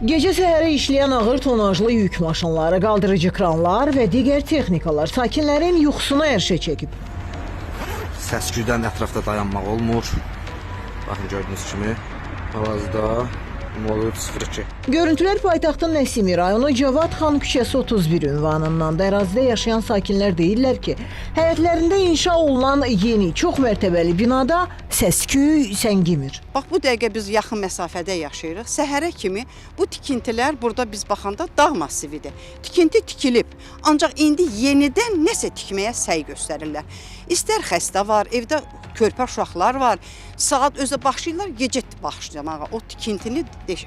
Gecə səhərə işləyən ağır tonajlı yük maşınları, qaldırıcı kranlar və digər texnikalar sakinlərin yuxusuna ərşə çəkib. Səsküydən ətrafda dayanmaq olmur. Baxın, gördüyünüz kimi hal-hazırda Molud 02. Görüntülər paytaxtın Nəsimi rayonu Cavad xan küçəsi 31 ünvanından da ərazidə yaşayan sakinlər deyirlər ki, həyətlərində inşa olunan yeni, çox mərtəbəli binada səsküy səngimir. Bax, bu dəqiqə biz yaxın məsafədə yaşayırıq. Səhərə kimi bu tikintilər burada biz baxanda dağ massividir. Tikinti tikilib, ancaq indi yenidən nəsə tikməyə səy göstərirlər. İstər xəstə var, evdə körpə uşaqlar var. Saat özə başlayırlar, gecə başlamağa, o tikintini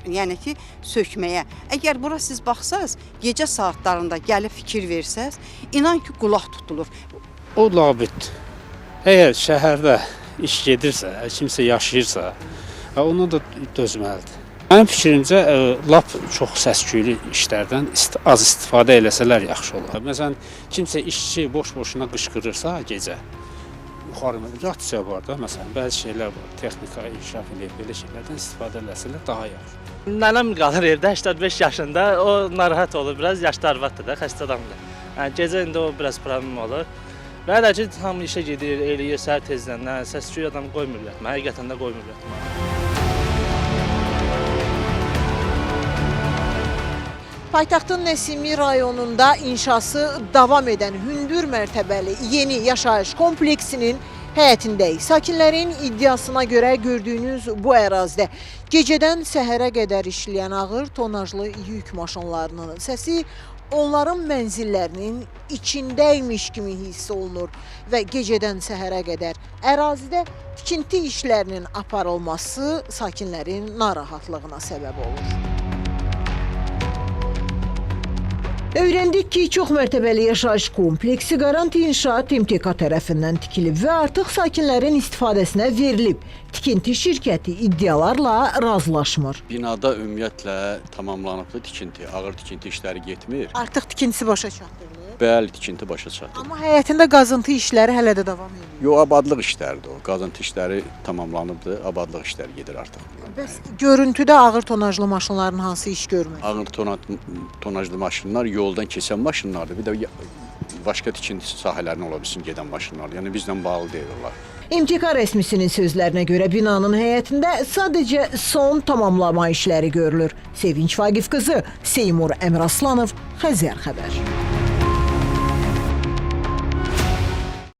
yəni ki, sökməyə. Əgər bura siz baxsaz, gecə saatlarında gəlib fikir versəz, inan ki, qulaq tutulur. O labüd. Əgər şəhərdə iş gedirsə, kimsə yaşayırsa, ona da dözməlidir. Mənim fikrimcə, lap çox səsküylü işlərdən az istifadə eləsələr yaxşı olar. Məsələn, kimsə işçi boş-boşuna qışqırırsa gecə, yuxarı radiasiya var da, məsələn, bəzi şeylər var, texnika inkişaf edib, belə şeylərdən istifadə eləsələr daha yaxşı. Nənəm qalır evdə 85 yaşında, o narahat olur, biraz yaşlı arvaddır da, xəstə adamdır. Yəni, gecə indi o biraz problem olur. Və hələ ki, hamı işə gedir, eləyir, səhər tezdən, səsküy adamı qoymur yatma, həqiqətən də qoymur yatma. Paytaxtın Nəsimi rayonunda inşası davam edən hündür mərtəbəli yeni yaşayış kompleksinin həyətindəyik. Sakinlərin iddiasına görə gördüyünüz bu ərazidə gecədən səhərə qədər işləyən ağır tonajlı yük maşınlarının səsi onların mənzillərinin içindəymiş kimi hiss olunur və gecədən səhərə qədər ərazidə tikinti işlərinin aparılması sakinlərin narahatlığına səbəb olur. Öyrəndik ki, çox mərtəbəli yaşayış kompleksi Garanti İnşaat MTK tərəfindən tikilib və artıq sakinlərin istifadəsinə verilib. Tikinti şirkəti iddialarla razılaşmır. Binada ümumiyyətlə tamamlanıblı tikinti, ağır tikinti işləri getmir. Artıq tikintisi başa çatdırılır. Bəli, tikinti başa çatır. Amma həyətində qazıntı işləri hələ də davam edir. Yox, abadlıq işləridir o. Qazıntı işləri tamamlanıbdır, abadlıq işləri gedir artıq. Bəs görüntüdə ağır tonajlı maşınların hansı iş görmür? Ağır tonajlı maşınlar yoldan keçən maşınlardır. Bir də başqa tikinti sahələrinə ola bilsin gedən maşınlardır. Yəni bizlə bağlı deyil onlar. MTK rəsmisinin sözlərinə görə binanın həyətində sadəcə son tamamlama işləri görülür. Sevinç Vaqif qızı, Seymur Əmraslanov, Xəzər xəbər.